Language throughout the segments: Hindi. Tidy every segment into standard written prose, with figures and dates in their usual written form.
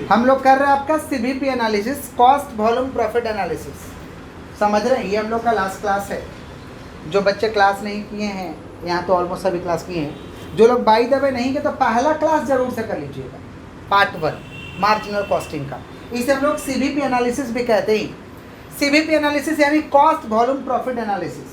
हम लोग कर रहे हैं आपका CBP analysis, cost volume profit analysis. समझ रहे हैं, ये हम लोग का लास्ट क्लास है। जो बच्चे क्लास नहीं किए हैं, यहाँ तो ऑलमोस्ट सभी क्लास किए हैं। जो लोग बाय द वे नहीं किए तो पहला क्लास जरूर से कर लीजिएगा, पार्ट 1 मार्जिनल कॉस्टिंग का। इसे हम लोग सीबीपी एनालिसिस भी कहते हैं। सीबीपी एनालिसिस यानी cost volume profit analysis.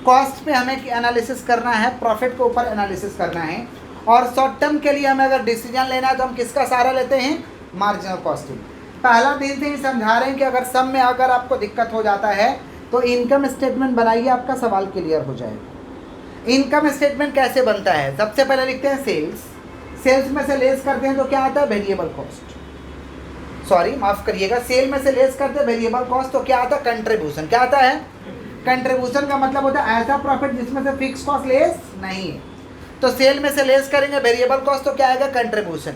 Cost पे हमें एनालिसिस करना है, प्रॉफिट के ऊपर एनालिसिस करना है। और शॉर्ट टर्म के लिए हमें अगर डिसीजन लेना है तो हम किसका सहारा लेते हैं? Marginal costing. पहला दिन से ही समझा रहे हैं कि अगर सब में अगर आपको दिक्कत हो जाता है तो इनकम स्टेटमेंट बनाइए, आपका सवाल क्लियर हो जाएगा। इनकम स्टेटमेंट कैसे बनता है? सबसे पहले लिखते हैं सेल्स। सेल्स में से लेस करते हैं तो क्या आता है? Variable cost. सॉरी माफ करिएगा, सेल में से लेस करते हैं वेरिएबल कॉस्ट तो क्या आता है? कंट्रीब्यूशन। क्या आता है? कंट्रीब्यूशन का मतलब होता है ऐसा प्रॉफिट जिसमें से फिक्स कॉस्ट लेस नहीं है। तो सेल में से लेस करेंगे वेरिएबल कॉस्ट तो क्या आएगा? कंट्रीब्यूशन।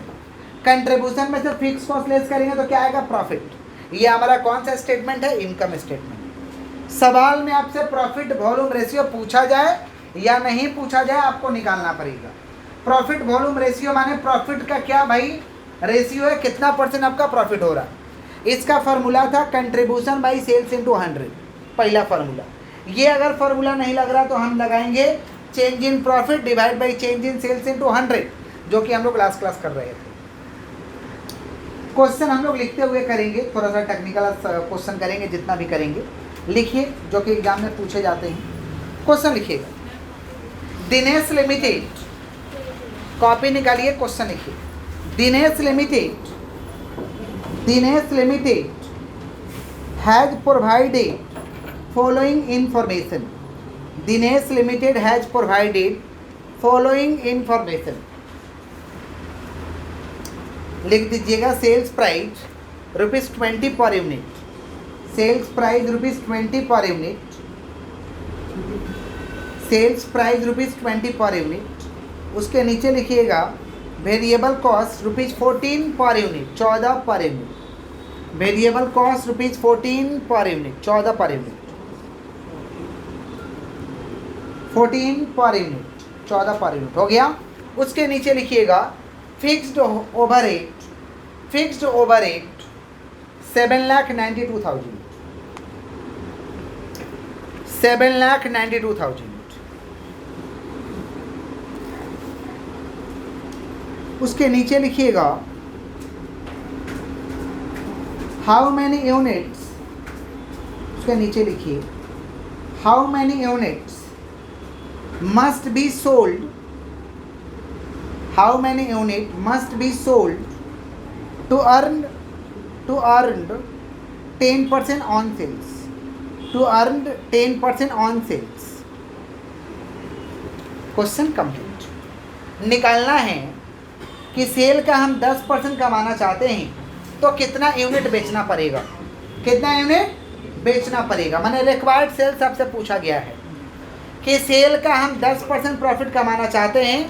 कंट्रीब्यूशन में से फिक्स कॉस्ट लेस करेंगे तो क्या आएगा? प्रॉफिट। ये हमारा कौन सा स्टेटमेंट है? Income statement. सवाल में आपसे प्रॉफिट वॉल्यूम रेशियो पूछा जाए या नहीं पूछा जाए, आपको निकालना पड़ेगा। प्रॉफिट वॉल्यूम रेशियो माने प्रॉफिट का क्या भाई रेशियो है, कितना परसेंट आपका प्रॉफिट हो रहा है। इसका फॉर्मूला था कंट्रीब्यूशन बाई सेल्स इंटू 100, पहला फार्मूला। ये अगर फार्मूला नहीं लग रहा तो हम लगाएंगे change in profit divide by change in sales into 100, जो कि हम लोग लास्ट क्लास कर रहे थे। क्वेश्चन हम लोग लिखते हुए करेंगे, थोड़ा सा टेक्निकल क्वेश्चन करेंगे, जितना भी करेंगे लिखिए जो कि एग्जाम में पूछे जाते हैं। क्वेश्चन लिखिएगा, दिनेश लिमिटेड, कॉपी निकालिए, क्वेश्चन लिखिए। Dinesh limited has provided following information. Dinesh limited has provided following information. लिख दीजिएगा sales price ₹20 per unit. Sales price ₹20 per unit. Sales price ₹20 per unit. उसके नीचे लिखिएगा variable cost ₹14 per unit, 14 per unit. Variable cost ₹14 per unit, 14 per unit, 14 per unit, 14 per unit हो गया। उसके नीचे लिखिएगा फिक्स्ड ओवरहेड 7,92,000, 7,92,000। उसके नीचे लिखिएगा हाउ मैनी यूनिट्स। उसके नीचे लिखिए how many units must be sold, how many unit must be sold to earn 10% on sales, to earn 10% on sales. Question complete. निकालना है कि सेल का हम 10% कमाना चाहते हैं तो कितना यूनिट बेचना पड़ेगा, कितना यूनिट बेचना पड़ेगा। मैंने रिक्वायर्ड सेल्स आपसे पूछा गया है कि सेल का हम 10% प्रॉफिट कमाना चाहते हैं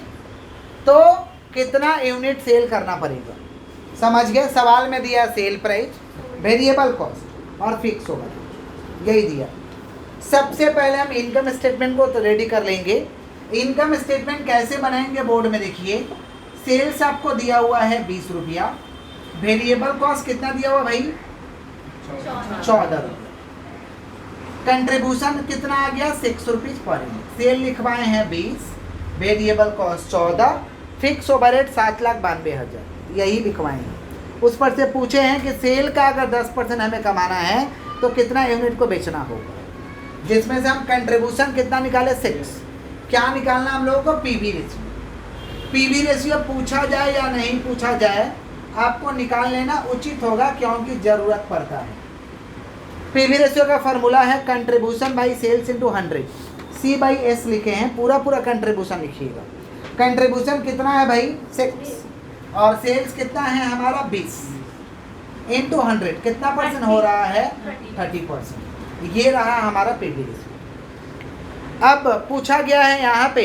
तो कितना यूनिट सेल करना पड़ेगा। समझ गए? सवाल में दिया सेल प्राइस, वेरिएबल कॉस्ट और फिक्स ओवर, यही दिया। सबसे पहले हम इनकम स्टेटमेंट को तो रेडी कर लेंगे। इनकम स्टेटमेंट कैसे बनाएंगे बोर्ड में देखिए। सेल्स आपको दिया हुआ है ₹20, वेरिएबल कॉस्ट कितना दिया हुआ भाई? 14 रुपये। कंट्रीब्यूशन कितना आ गया? ₹6 पर यूनिट। सेल लिखवाए हैं 20, वेरिएबल कॉस्ट 14, फिक्स ओवरहेड 7,92,000, यही लिखवाए हैं। उस पर से पूछे हैं कि सेल का अगर 10% हमें कमाना है तो कितना यूनिट को बेचना होगा, जिसमें से हम कंट्रीब्यूशन कितना निकाले? 6। क्या निकालना हम लोगों को? PV ratio. पीवी रेशियो पूछा जाए या नहीं पूछा जाए आपको निकाल लेना उचित होगा, क्योंकि ज़रूरत पड़ता है। पीवी रेशियो का फॉर्मूला है contribution by sales into 100, C/S लिखे हैं, पूरा कंट्रीब्यूशन लिखिएगा। कंट्रीब्यूशन कितना है भाई? 6, और सेल्स कितना है हमारा? 20 इंटू 100 कितना परसेंट हो रहा है? 30%। ये रहा हमारा पीवी रेशियो। अब पूछा गया है यहाँ पे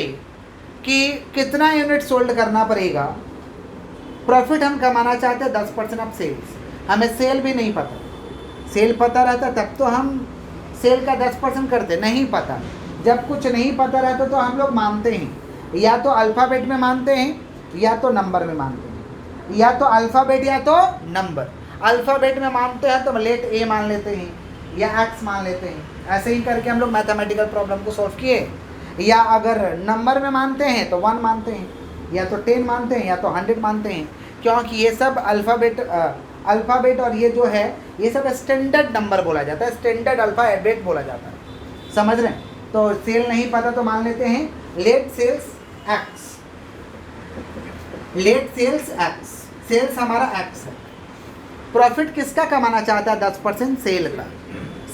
कि कितना यूनिट सोल्ड करना पड़ेगा। प्रॉफिट हम कमाना चाहते हैं 10% ऑफ सेल्स, हमें सेल भी नहीं पता। सेल पता रहता तब तो हम सेल का 10% करते, नहीं पता। जब कुछ नहीं पता रहता तो हम लोग मानते हैं, या तो अल्फ़ाबेट में मानते हैं या तो नंबर में मानते हैं। या तो अल्फ़ाबेट या तो नंबर। अल्फ़ाबेट में मानते हैं तो लेट ए मान लेते हैं या एक्स मान लेते हैं, ऐसे ही करके हम लोग मैथमेटिकल प्रॉब्लम को सॉल्व किए। या अगर नंबर में मानते हैं तो 1 मानते हैं, या तो 10 मानते हैं, या तो 100 मानते हैं, क्योंकि ये सब अल्फ़ाबेट और ये जो है ये सब स्टैंडर्ड नंबर बोला जाता है, स्टैंडर्ड अल्फ़ाबेट बोला जाता है, समझ रहे हैं। तो सेल नहीं पता तो मान लेते हैं let sales X, let sales X, sales हमारा एक्स है। प्रॉफिट किसका कमाना चाहता है? 10% सेल का।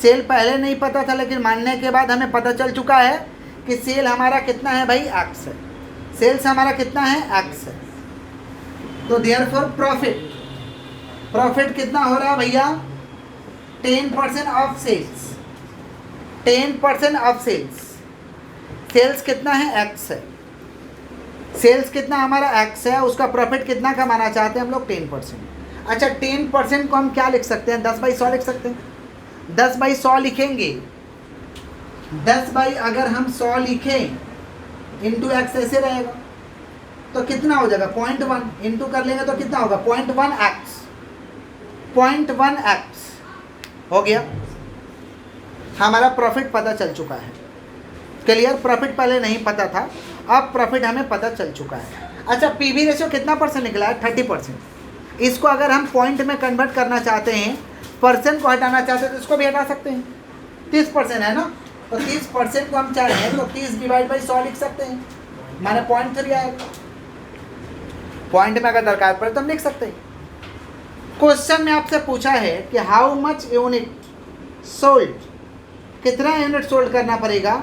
सेल पहले नहीं पता था, लेकिन मानने के बाद हमें पता चल चुका है कि सेल हमारा कितना है भाई? एक्स है। सेल्स हमारा कितना है? एक्स है। तो देयरफॉर प्रॉफिट कितना हो रहा है भैया? 10% of sales, 10% of sales. Sales कितना है? एक्स है। सेल्स कितना हमारा एक्स है, उसका प्रॉफिट कितना कमाना चाहते हैं हम लोग? 10%। अच्छा 10% को हम क्या लिख सकते हैं? 10/100 लिख सकते हैं। 10/100 लिखेंगे, 10 अगर हम 100 लिखें इंटू एक्स ऐसे रहेगा तो कितना हो जाएगा? 0.1 इंटू कर लेंगे तो कितना होगा? 0.1x, 0.1x हो गया। हमारा प्रॉफिट पता चल चुका है। क्लियर? प्रॉफिट पहले नहीं पता था, अब प्रॉफिट हमें पता चल चुका है। अच्छा पीवी रेशियो कितना परसेंट निकला है? 30%। इसको अगर हम पॉइंट में कन्वर्ट करना चाहते हैं, परसेंट को हटाना चाहते हैं तो इसको भी हटा सकते हैं। 30% है ना, तो 30% को हम चाहें तो 30/100 लिख सकते हैं, माने 0.3 आएगा। पॉइंट में अगर दरकार पड़े तो हम लिख सकते हैं। क्वेश्चन में आपसे पूछा है कि हाउ मच यूनिट सोल्ड, कितना यूनिट सोल्ड करना पड़ेगा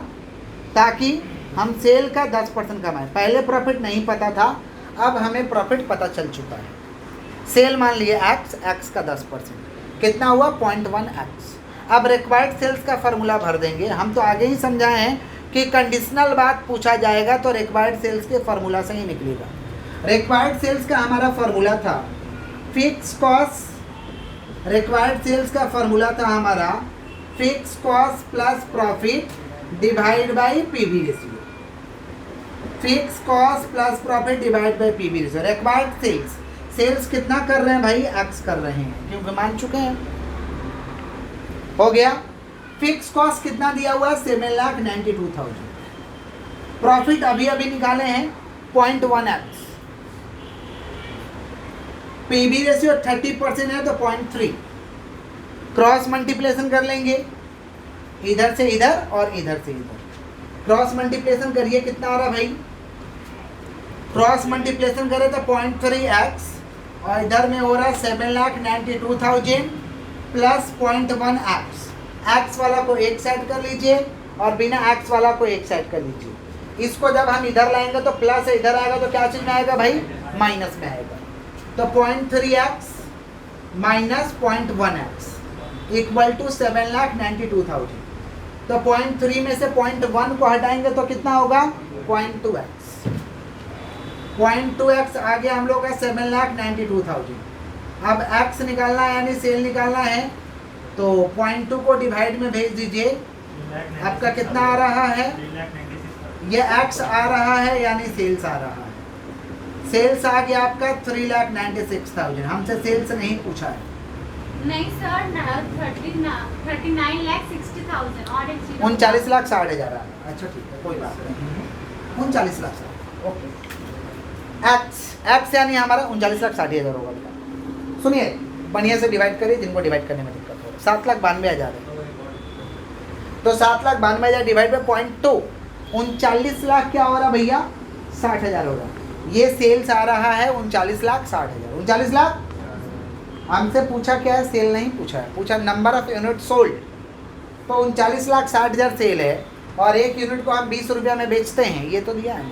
ताकि हम सेल का 10% कमाएं। पहले प्रॉफिट नहीं पता था, अब हमें प्रॉफिट पता चल चुका है। सेल मान लिए एक्स का 10%, कितना हुआ? 0.1x। अब रिक्वायर्ड सेल्स का फार्मूला भर देंगे। हम तो आगे ही समझाए हैं कि कंडीशनल बात पूछा जाएगा तो रिक्वायर्ड सेल्स के फार्मूला से ही निकलेगा। रिक्वायर्ड सेल्स का हमारा फार्मूला था फिक्स कॉस्ट। रिक्वायर्ड सेल्स का फार्मूला था हमारा fix cost plus profit divide by PV ratio. Fix cost plus profit divide by PV ratio. Required sales, sales कितना कर रहे हैं भाई? एक्स कर रहे हैं, क्योंकि मान चुके हैं। हो गया। फिक्स कॉस्ट कितना दिया हुआ है? 7,92,000। प्रॉफिट अभी अभी निकाले हैं 0.1x। पीवी रेशियो 30% है तो 0.3। क्रॉस मल्टीप्लेशन कर लेंगे, इधर से इधर और इधर से इधर। क्रॉस मल्टीप्लेशन करिए, कितना आ रहा भाई? क्रॉस मल्टीप्लेशन करें तो 0.3x और इधर में हो रहा है 7,92,000 प्लस 0.1x। एक्स वाला को एक साइड कर लीजिए और बिना एक्स वाला को एक साइड कर लीजिए। इसको जब हम इधर लाएंगे तो प्लस है, इधर आएगा तो क्या चीज में आएगा भाई? माइनस में आएगा। तो 0.3x minus 0.1x equal to 7,92,000। तो 0.3 में से 0.1 को हटाएंगे तो कितना होगा? 0.2x। 0.2x आ गया हम लोग का 7,92,000। अब x निकालना है यानी सेल निकालना है, तो 0.2 को डिवाइड में भेज दीजिए। आपका कितना आ रहा है? ये x आ रहा है यानी सेल्स आ रहा है। सेल्स आ गया आपका 3,96,000। हमसे सेल्स नहीं पूछा है। नहीं सर, 39,60,000 और एक 39,60,000। अच्छा ठीक है, कोई बात नहीं। 39,60,000 ओके। एक्स यानी हमारा 39,60,000 होगा बेटा। सुनिए बढ़िया से डिवाइड करिए, जिनको डिवाइड करने में दिक्कत हो। 7,92,000 है, तो 7,92,000 डिवाइड बाई 0.2, 39 लाख क्या हो रहा भैया? 60,000 हो रहा। ये सेल्स आ रहा है 39,60,000। 39 लाख हमसे पूछा क्या है? सेल नहीं पूछा है, पूछा नंबर ऑफ यूनिट सोल्ड। तो 39,60,000 सेल है और एक यूनिट को हम 20 रुपया में बेचते हैं, ये तो दिया है।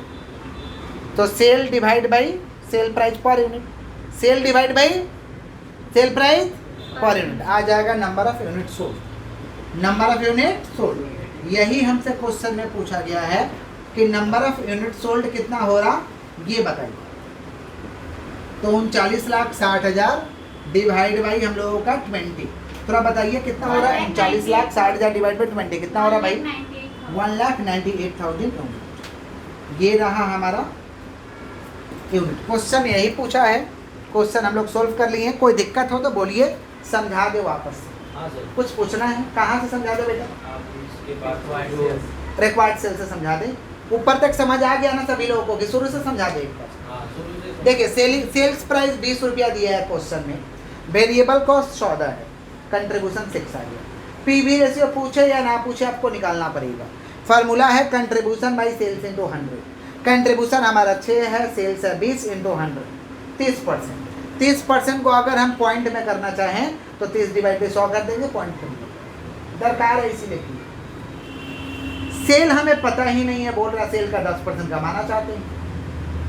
तो sale divide by sale price per unit, sale divide by sale price per unit आ जाएगा number of unit sold. Number of unit sold यही हमसे क्वेश्चन में पूछा गया है कि नंबर ऑफ यूनिट सोल्ड कितना हो रहा, ये बताइए। तो 39,60,000 डिवाइड बाई हम लोगों का 20। थोड़ा बताइए कितना हो रहा है? 39,60,000 डिवाइड बाई 20 कितना हो रहा भाई? 1,98,000 यूनिट। ये रहा हमारा यूनिट। क्वेश्चन यही पूछा है, क्वेश्चन हम लोग सोल्व कर लिए हैं। कोई दिक्कत हो तो बोलिए, समझा दे वापस। हाँ सर। कुछ पूछना है? कहाँ से समझा दे बेटा? आप इसके बाद रिक्वायर्ड सेल से समझा दे। ऊपर तक समझ आ गया ना सभी लोगों को कि शुरू से समझा दे एक बार? हाँ शुरू से। देखिए सेल्स प्राइस 20 रुपया दिया है क्वेश्चन में, वेरिएबल कॉस्ट 14 है, कंट्रीब्यूशन 6 आ गया। पीवी रेशियो पूछे या ना पूछे आपको निकालना पड़ेगा। फार्मूला है contribution by sales into 100। Contribution हमारा 6 है, सेल्स है 20 इंटू 100, 30%। 30% को अगर हम पॉइंट में करना चाहें तो 30 डिवाइड बाई 100 कर देंगे, पॉइंट दरकार है। इसीलिए सेल हमें पता ही नहीं है, बोल रहा सेल का 10% कमाना चाहते हैं,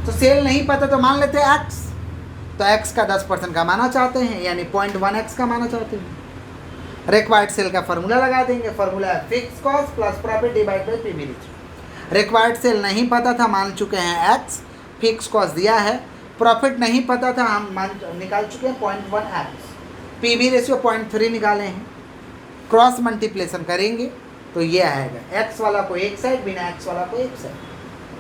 तो सेल नहीं पता तो मान लेते हैं एक्स, तो एक्स का 10% कमाना चाहते हैं यानी 0.1x कमाना चाहते हैं। रिक्वायर्ड सेल का फार्मूला लगा देंगे, फार्मूला है fix cost plus profit divide by PV ratio. Required sale नहीं पता था, मान चुके हैं एक्स, फिक्स कॉस्ट दिया है, प्रॉफिट नहीं पता था, हम निकाल चुके हैं 0.1x, पीवी रेशियो 0.3 निकाले हैं। क्रॉस मल्टीप्लेशन करेंगे तो ये आएगा, एक्स वाला को एक साइड, बिना एक्स वाला को एक साइड,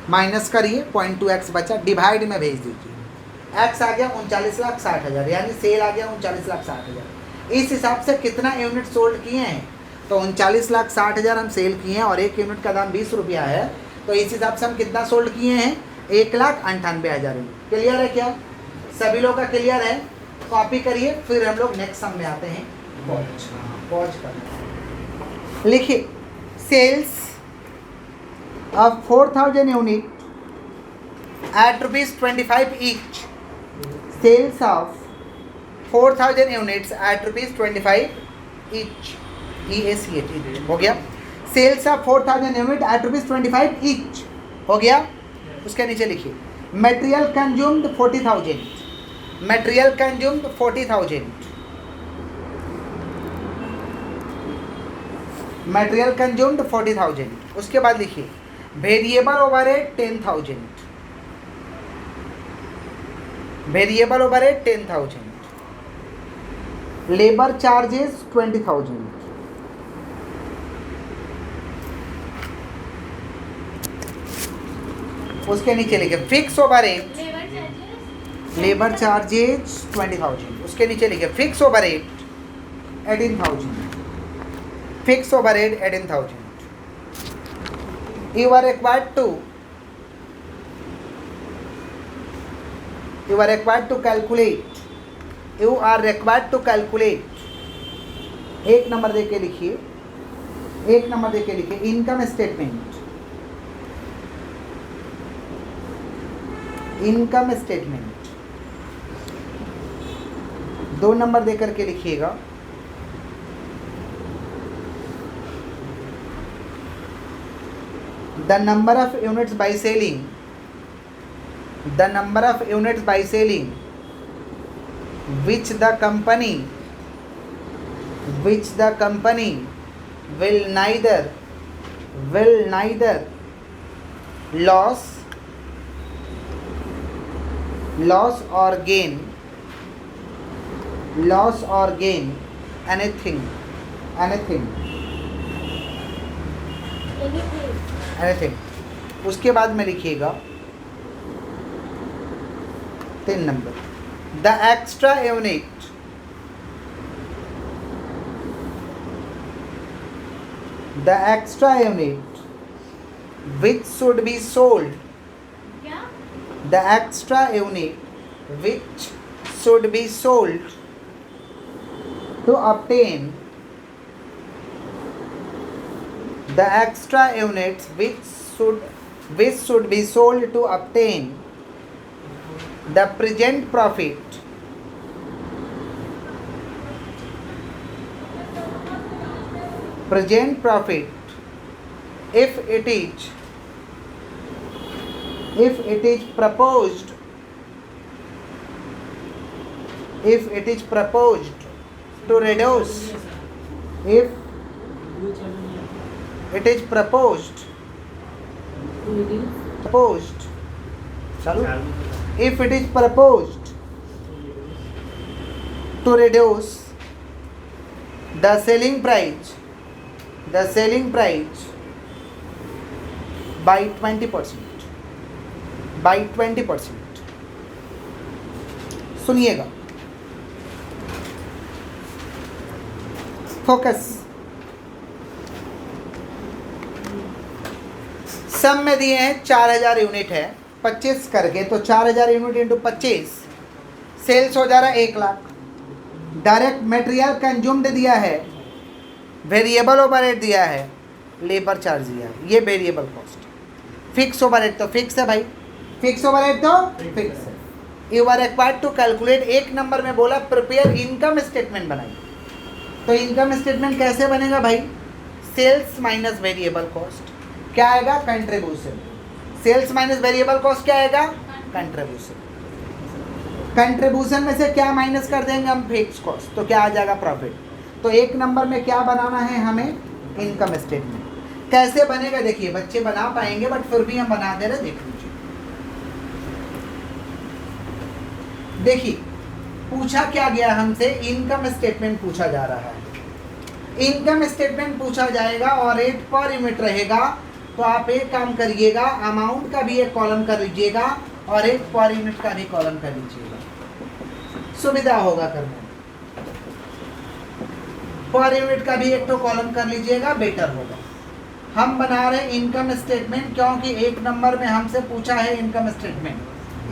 माइनस करिए 0.2x बचा, डिवाइड में भेज दीजिए। एक्स आ गया 39,60,000 यानी सेल आ गया 39,60,000। इस हिसाब से कितना यूनिट सोल्ड किए हैं, तो 39,60,000 हम सेल किए हैं और एक यूनिट का दाम 20 रुपया है, तो इस हिसाब से हम कितना सोल्ड किए हैं, 1,98,000 यूनिट। क्लियर है क्या? सभी लोग का क्लियर है? कॉपी करिए, फिर हम लोग नेक्स्ट सम में आते हैं। पॉज करना, लिखिए sales of 4,000 unit at ₹25 each. Sales of 4,000 units at ₹25 each. EACH हो गया। Sales of 4,000 unit at ₹25 each हो गया। उसके नीचे लिखिए material consumed 40,000, material consumed 40,000, material consumed 40,000। उसके बाद लिखिए variable overhead 10,000, variable overhead 10,000, labour charges 20,000, उसके नीचे लिखे फिक्स ओवरहेड, लेबर चार्जेस 20,000, उसके नीचे लिखे fix overhead 18,000, fix overhead 18,000। You are required to calculate, you are required to calculate, एक नंबर दे के लिखिए, एक नंबर दे के लिखिए income statement, income statement 2 number दे करके लिखिएगा the number of units by selling, the number of units by selling which the company will neither loss or gain anything उसके बाद में लिखिएगा 3 number the extra unit, the extra unit which should be sold, the extra unit which should be sold to obtain, the extra units which should be sold to obtain the present profit, if it is proposed to reduce, if it is proposed if it is proposed to reduce the selling price by 20%, सुनिएगा, फोकस। सब में दिए हैं 4000 यूनिट है, 25 करके, तो 4000 यूनिट इंटू 25 सेल्स हो जा रहा है 1 लाख। डायरेक्ट मटेरियल कंज्यूम्ड दिया है, वेरिएबल ओवरहेड दिया है, लेबर चार्ज दिया है, ये वेरिएबल कॉस्ट। फिक्स ओवरहेड तो फिक्स है भाई, फिक्स ओवरहेड तो फिक्स है। You are required to calculate, एक नंबर में बोला प्रिपेयर इनकम स्टेटमेंट बनाइए। तो इनकम स्टेटमेंट कैसे बनेगा भाई? सेल्स माइनस वेरिएबल कॉस्ट, क्या आएगा? Contribution. Sales minus variable cost क्या आएगा? कंट्रीब्यूशन। कंट्रीब्यूशन में से क्या माइनस कर देंगे हम? Fix cost. तो क्या आ जाएगा? प्रॉफिट। तो एक नंबर में क्या बनाना है हमें? Income statement. कैसे बनेगा देखिए, बच्चे बना पाएंगे बट फिर भी हम बना दे रहे, देख लीजिए। देखिए पूछा क्या गया हमसे? इनकम स्टेटमेंट पूछा जा रहा है। इनकम स्टेटमेंट पूछा जाएगा और रेट पर यूनिट रहेगा। तो आप एक काम करिएगा, अमाउंट का भी एक कॉलम कर लीजिएगा और एक पर यूनिट का भी कॉलम कर लीजिएगा, सुविधा होगा करने। पर यूनिट का भी एक तो कॉलम कर लीजिएगा, बेटर होगा। हम बना रहे इनकम स्टेटमेंट क्योंकि एक नंबर में हमसे पूछा है इनकम स्टेटमेंट।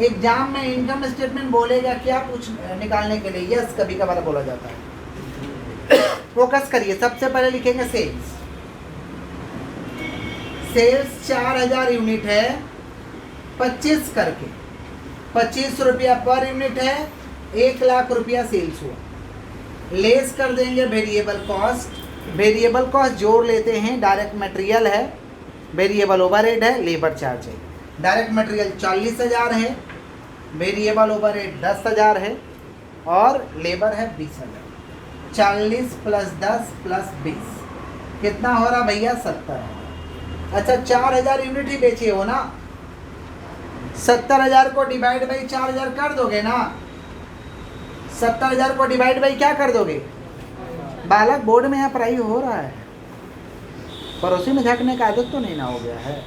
एग्जाम में इनकम स्टेटमेंट बोलेगा क्या पूछ निकालने के लिए? यस, कभी कभार बोला जाता है। फोकस करिए, सबसे पहले लिखेंगे सेल्स। सेल्स 4000 यूनिट है, 25 करके 25 रुपया पर यूनिट है, 1 लाख रुपया सेल्स हुआ। लेस कर देंगे वेरिएबल कॉस्ट। वेरिएबल कॉस्ट जोड़ लेते हैं, डायरेक्ट मटेरियल है, वेरिएबल ओवरहेड है, लेबर चार्ज है। डायरेक्ट मटेरियल 40,000 है, वेरिएबल ओवरहेड 10,000 है और लेबर है 20,000। 40 + 10 + 20 कितना हो रहा भैया? 70,000। अच्छा 4000 यूनिट ही बेचे हो ना, 70,000 को डिवाइड बाई 4000 कर दोगे ना? 70,000 को डिवाइड बाई क्या कर दोगे? बालक बोर्ड में यहाँ पढ़ाई हो रहा है, पड़ोसी में झाँकने का आदत तो नहीं ना हो गया है।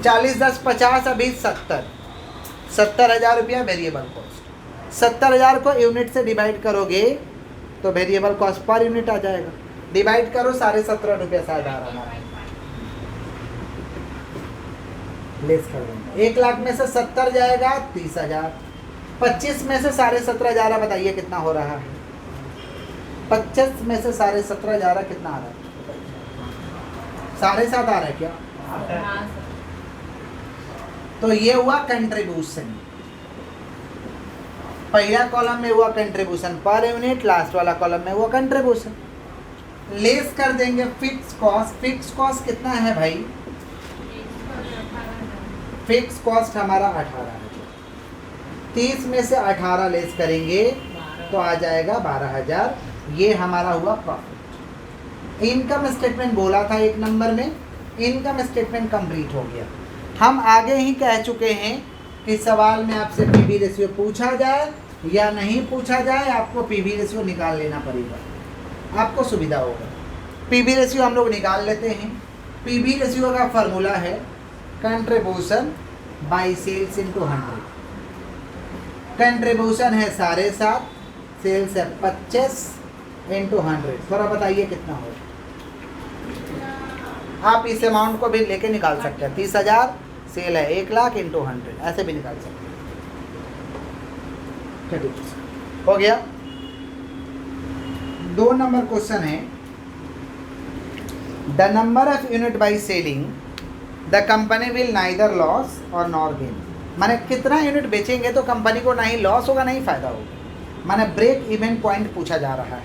40 10 50 अभी 70,000 रुपया वेरिएबल कॉस्ट। 70,000 को यूनिट से डिवाइड करोगे तो वेरिएबल कॉस्ट पर यूनिट आ जाएगा। डिवाइड करो 17.5 रुपया शायद आ रहा है, लेस कर देंगे। 1 लाख में से 70 जाएगा 30,000, 25 में से 17.5 बताइए कितना हो रहा है? 25 में से 17.5 कितना आ रहा है? 7.5 आ रहा है क्या? तो ये हुआ कंट्रीब्यूशन। पहला कॉलम में हुआ कंट्रीब्यूशन पर यूनिट, लास्ट वाला कॉलम में हुआ कंट्रीब्यूशन। लेस कर देंगे फिक्स कॉस्ट। फिक्स कॉस्ट कितना है भाई? फिक्स कॉस्ट हमारा 18,000। 30 में से 18 लेस करेंगे तो आ जाएगा 12,000। ये हमारा हुआ प्रॉफिट। इनकम स्टेटमेंट बोला था एक नंबर में, इनकम स्टेटमेंट कंप्लीट हो गया। हम आगे ही कह चुके हैं कि सवाल में आपसे पीवी रेशियो पूछा जाए या नहीं पूछा जाए, आपको पीवी रेशियो निकाल लेना पड़ेगा, आपको सुविधा होगा। पीवी रेशियो हम लोग निकाल लेते हैं। पीवी रेशियो का फॉर्मूला है contribution by sales into 100। Contribution है 7.5, सेल्स है 25 इंटू 100। थोड़ा बताइए कितना हो? आप इस अमाउंट को भी लेके निकाल सकते हैं। 30,000 सेल है, 1 लाख इंटू 100, ऐसे भी निकाल सकते हैं। ठीक हो गया। 2 नंबर क्वेश्चन है, the number of unit by selling the company will neither loss और नॉर गेन। माने कितना यूनिट बेचेंगे तो कंपनी को ना ही लॉस होगा ना ही फायदा होगा। माने ब्रेक इवन पॉइंट पूछा जा रहा है।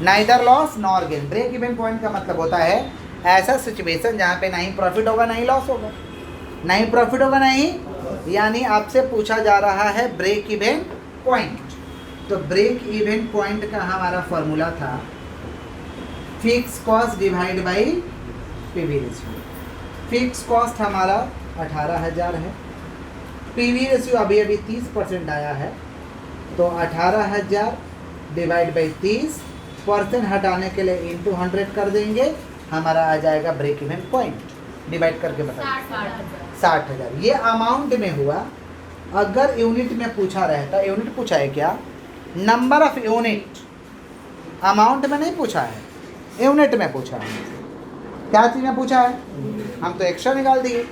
Neither loss nor gain, break even point का मतलब होता है ऐसा सिचुएशन जहाँ पे ना ही प्रॉफिट होगा ना ही लॉस होगा, ना ही प्रॉफिट होगा ना ही, यानी आपसे पूछा जा रहा है ब्रेक इवन पॉइंट। तो ब्रेक इवन पॉइंट का हमारा फॉर्मूला था fix cost divide by PV ratio. Fix cost हमारा 18,000 है, पीवी रेशियो अभी अभी 30% आया है, तो 18,000 डिवाइड बाई 30% हटाने के लिए इंटू 100 कर देंगे, हमारा आ जाएगा ब्रेक इवन पॉइंट। डिवाइड करके बताइए 60,000। ये अमाउंट में हुआ, अगर यूनिट में पूछा रहता, यूनिट पूछा है क्या, नंबर ऑफ यूनिट, अमाउंट में नहीं पूछा है, यूनिट में पूछा है। क्या चीज़ में पूछा है? हम तो एक्स्ट्रा निकाल दिए,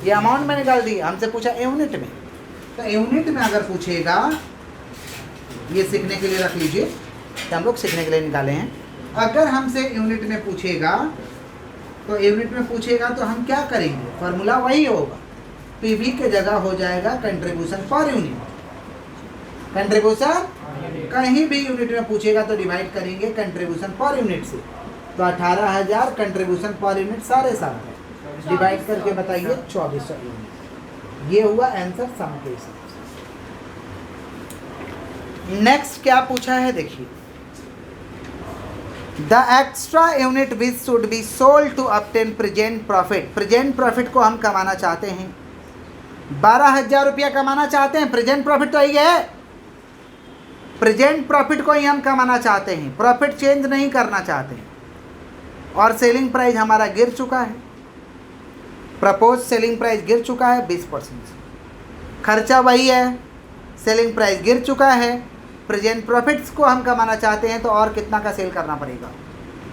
ये अमाउंट में निकाल दिए, हमसे पूछा यूनिट में। तो यूनिट में अगर पूछेगा, ये सीखने के लिए रख लीजिए, तो हम लोग सीखने के लिए निकाले हैं। अगर हमसे यूनिट में पूछेगा, तो यूनिट में पूछेगा तो हम क्या करेंगे, फार्मूला वही होगा, पीवी के जगह हो जाएगा कंट्रीब्यूशन पर यूनिट। कंट्रीब्यूशन कहीं भी यूनिट में पूछेगा तो डिवाइड करेंगे कंट्रीब्यूशन पर यूनिट से। तो 18,000 कंट्रीब्यूशन पर यूनिट सारे साथ है, डिवाइड करके बताइए 2400 यूनिट। ये हुआ आंसर सम के हिसाब से। नेक्स्ट क्या पूछा है देखिए, the extra unit which should be sold to obtain present profit. Present profit को हम कमाना चाहते हैं, 12,000 रुपया कमाना चाहते हैं। प्रेजेंट प्रॉफिट तो यही है, प्रेजेंट प्रॉफिट को ही हम कमाना चाहते हैं, प्रॉफिट चेंज नहीं करना चाहते हैं। और सेलिंग प्राइस हमारा गिर चुका है, प्रपोज सेलिंग प्राइस गिर चुका है 20%। खर्चा वही है, सेलिंग प्राइस गिर चुका है। प्रेजेंट प्रॉफिट्स को हम कमाना चाहते हैं तो और कितना का सेल करना पड़ेगा,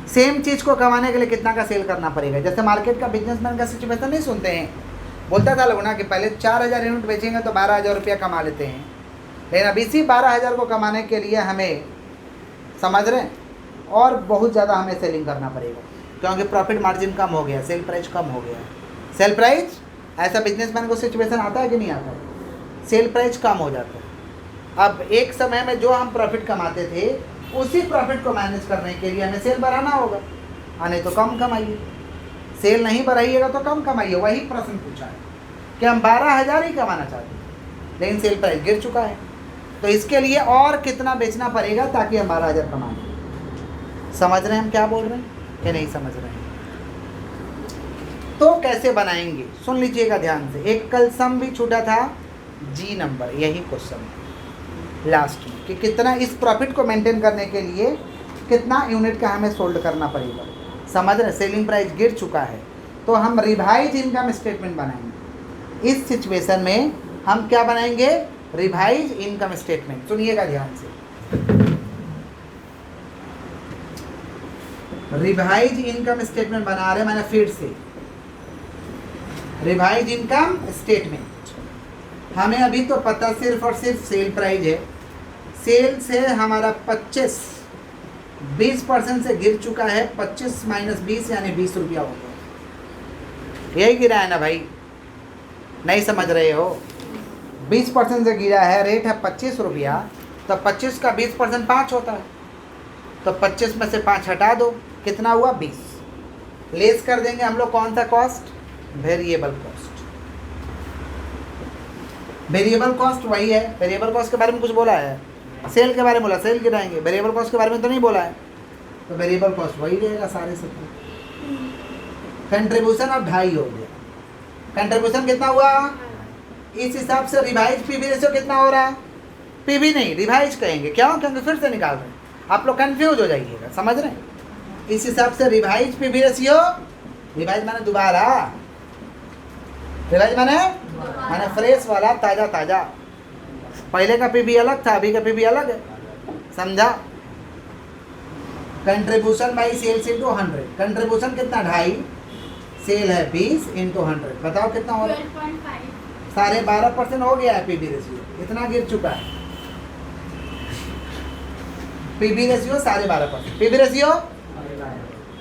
सेम चीज़ को कमाने के लिए कितना का सेल करना पड़ेगा। जैसे मार्केट का बिजनेसमैन का सिचुएशन नहीं सुनते हैं, बोलता था लोग ना कि पहले 4,000 यूनिट बेचेंगे तो 12,000 रुपया कमा लेते हैं, लेकिन अब इसी 12,000 को कमाने के लिए हमें, समझ रहे हैं, और बहुत ज़्यादा हमें सेलिंग करना पड़ेगा, क्योंकि प्रॉफिट मार्जिन कम हो गया, सेल प्राइस कम हो गया है। सेल प्राइस, ऐसा बिजनेसमैन को सिचुएशन आता है कि नहीं आता है, सेल प्राइस कम हो जाता है। अब एक समय में जो हम प्रॉफिट कमाते थे, उसी प्रॉफिट को मैनेज करने के लिए हमें सेल बढ़ाना होगा, नहीं तो कम कमाइए। सेल नहीं बढ़ाइएगा तो कम कमाइए। वही प्रश्न पूछा है कि हम 12,000 ही कमाना चाहते हैं, लेकिन सेल प्राइस गिर चुका है, तो इसके लिए और कितना बेचना पड़ेगा ताकि हम 12,000 कमा लें। समझ रहे हैं हम क्या बोल रहे हैं कि नहीं समझ रहे हैं? तो कैसे बनाएंगे सुन लीजिएगा ध्यान से। एक कल सम भी छूटा था, जी नंबर, यही क्वेश्चन लास्ट में, कि कितना इस प्रॉफिट को मेंटेन करने के लिए कितना यूनिट का हमें सोल्ड करना पड़ेगा। समझ रहे, सेलिंग प्राइस गिर चुका है तो हम रिवाइज इनकम स्टेटमेंट बनाएंगे। इस सिचुएशन में हम क्या बनाएंगे, रिवाइज इनकम स्टेटमेंट। सुनिएगा ध्यान से, रिवाइज इनकम स्टेटमेंट बना रहे, मैंने फिर से रिवाइज इनकम स्टेटमेंट। हमें अभी तो पता सिर्फ और सिर्फ सेल प्राइस है, सेल से हमारा 20% से गिर चुका है, 25 माइनस 20 यानी 20 रुपया हो गया। यही गिरा है ना भाई, नहीं समझ रहे हो? 20% से गिरा है, रेट है 25 रुपया, तो 25 का 20% 5 होता है, तो 25 में से 5 हटा दो, कितना हुआ 20। लेस कर देंगे हम लोग कौन सा cost, variable cost. Variable cost वही है, वेरिएबल कॉस्ट के बारे में कुछ बोला है, सेल के बारे में बोला, सेल गिराएंगे, वेरिएबल कॉस्ट के बारे में तो नहीं बोला है, तो वेरिएबल कॉस्ट वही रहेगा सारे सब। कंट्रीब्यूशन अब 2.5 हो गया, कंट्रीब्यूशन कितना हुआ, इस हिसाब से रिवाइज पीवी रेशियो कितना हो रहा है, पीवी नहीं रिवाइज कहेंगे, क्यों, क्योंकि फिर से निकाल रहे हैं, आप लोग कंफ्यूज हो जाइएगा, समझ रहे हैं। इस हिसाब से रिवाइज पीवी रेशियो, रिवाइज माने दोबारा, रिवाइज माने फ्रेश वाला, ताज़ा ताज़ा। पहले का पीवी अलग था, अभी का पीवी अलग है, समझा। Contribution by sales into 100, contribution कितना 2.5, सेल है 20 इंटू 100, बताओ कितना हो रहा है, 12.5। 12.5% हो गया है पीवी रेशियो, इतना गिर चुका है PV ratio 12.5%। PV ratio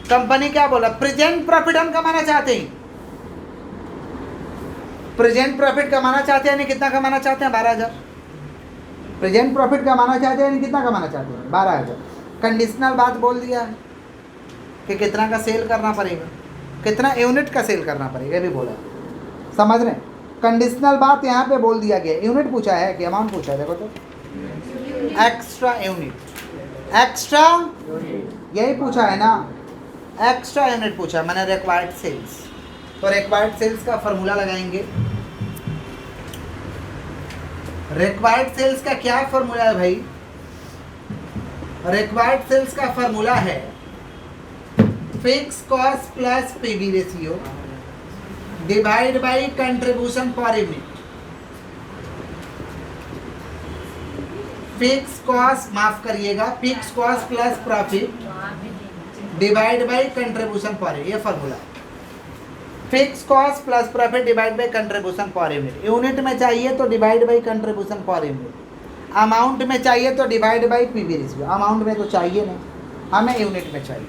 company क्या बोला, प्रेजेंट प्रॉफिट हम कमाना चाहते हैं, प्रेजेंट प्रॉफिट कमाना चाहते हैं, यानी कितना कमाना चाहते हैं, 12,000। प्रेजेंट प्रॉफिट कमाना चाहते हैं यानी कितना कमाना चाहते हैं, 12,000। कंडीशनल बात बोल दिया है कि कितना का सेल करना पड़ेगा, कितना यूनिट का सेल करना पड़ेगा, ये भी बोला, समझ रहे हैं। कंडीशनल बात यहाँ पे बोल दिया गया, यूनिट पूछा है कि अमाउंट पूछा है, देखो तो एक्स्ट्रा यूनिट, एक्स्ट्रा यही पूछा है ना, एक्स्ट्रा यूनिट पूछा है, मैंने रिक्वायर्ड सेल्स। तो रिक्वायर्ड सेल्स का फॉर्मूला लगाएंगे। रिक्वायर्ड सेल्स का क्या फॉर्मूला है भाई, रिक्वायर्ड सेल्स का फॉर्मूला है fix cost plus PV ratio divide by contribution per unit. Fix cost, माफ करिएगा, fix cost plus profit divide by contribution per unit, ये formula. Fix cost plus profit divide by contribution per unit. Unit में चाहिए तो divide by contribution per unit, amount में चाहिए तो divide by PV ratio. Amount में तो चाहिए नहीं, हमें यूनिट में चाहिए।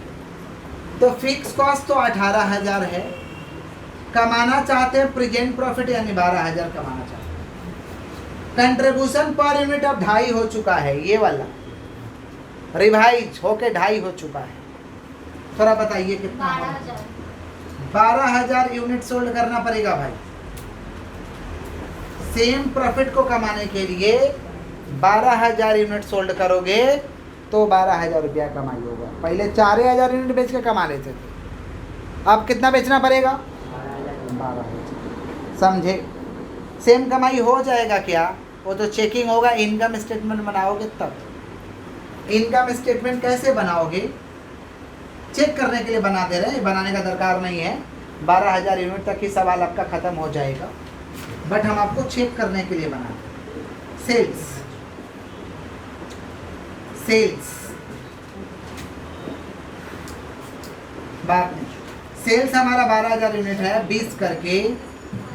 तो फिक्स कॉस्ट तो 18,000 है, कमाना चाहते हैं प्रेजेंट प्रॉफिट यानी 12,000 कमाना चाहते हैं। कंट्रीब्यूशन पर यूनिट अब 2.5 हो चुका है, ये वाला रिवाइज होके 2.5 हो चुका है। थोड़ा बताइए कितना होगा? 12,000 यूनिट सोल्ड करना पड़ेगा भाई। सेम प्रॉफिट को कमाने के लिए 12,000 यूनिट सोल्ड करोगे तो 12,000 रुपया कमाई होगा। पहले 4,000 यूनिट बेच के कमा लेते थे, अब कितना बेचना पड़ेगा? 12,000। समझे? सेम कमाई हो जाएगा क्या? वो तो चेकिंग होगा, इनकम स्टेटमेंट बनाओगे तब। इनकम स्टेटमेंट कैसे बनाओगे? चेक करने के लिए बना दे रहे हैं, बनाने का दरकार नहीं है। 12,000 यूनिट तक ही सवाल आपका ख़त्म हो जाएगा, बट हम आपको चेक करने के लिए बना दें। सेल्स, सेल्स बात नहीं, सेल्स हमारा 12,000 यूनिट है, 20 करके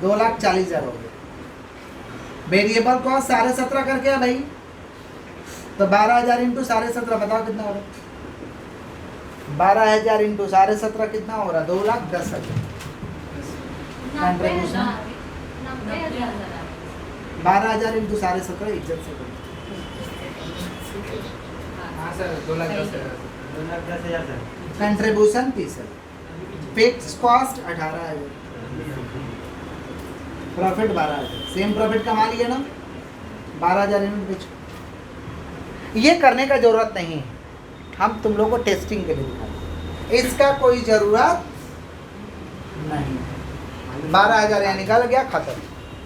2,40,000 हो गए। वेरिएबल कॉस्ट 17.5 करके है भाई, तो 12,000 इंटू 17.5 बताओ कितना हो रहा है? 12,000 इंटू 17.5 कितना हो रहा है? 2,10,000। कंट्रीब्यूशन 12,000 इंटू 17.5 इज्जत से करो। हाँ sir, 2,10,000 sir. Contribution 30,000, fix cost 18,000, profit 12,000। Same profit कमा लिया ना, 12,000 यूनिट बेचो। ये करने का जरूरत नहीं है, हम तुम लोगों को टेस्टिंग के लिए दिखाएंगे, इसका कोई ज़रूरत नहीं। 12,000 यहाँ निकल गया, खत्म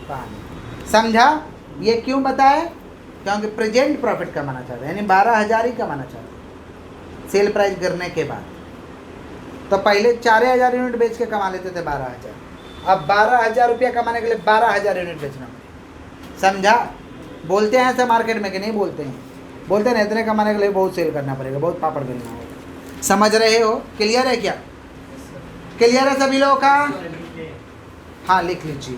कहानी। समझा? ये क्यों बताया? क्योंकि प्रेजेंट प्रॉफिट कमाना चाहते हैं, यानी 12,000 ही कमाना चाहते हैं सेल प्राइस गिरने के बाद। तो पहले 4,000 यूनिट बेच के कमा लेते थे 12,000, अब 12,000 रुपया कमाने के लिए 12,000 यूनिट बेचना पड़ेगा। समझा? बोलते हैं ऐसे मार्केट में कि नहीं बोलते हैं? बोलते हैं इतने कमाने के लिए बहुत सेल करना पड़ेगा, बहुत पापड़ बेलना होगा। समझ रहे हो? क्लियर है क्या? क्लियर है सभी लोगों का? हाँ लिख लीजिए।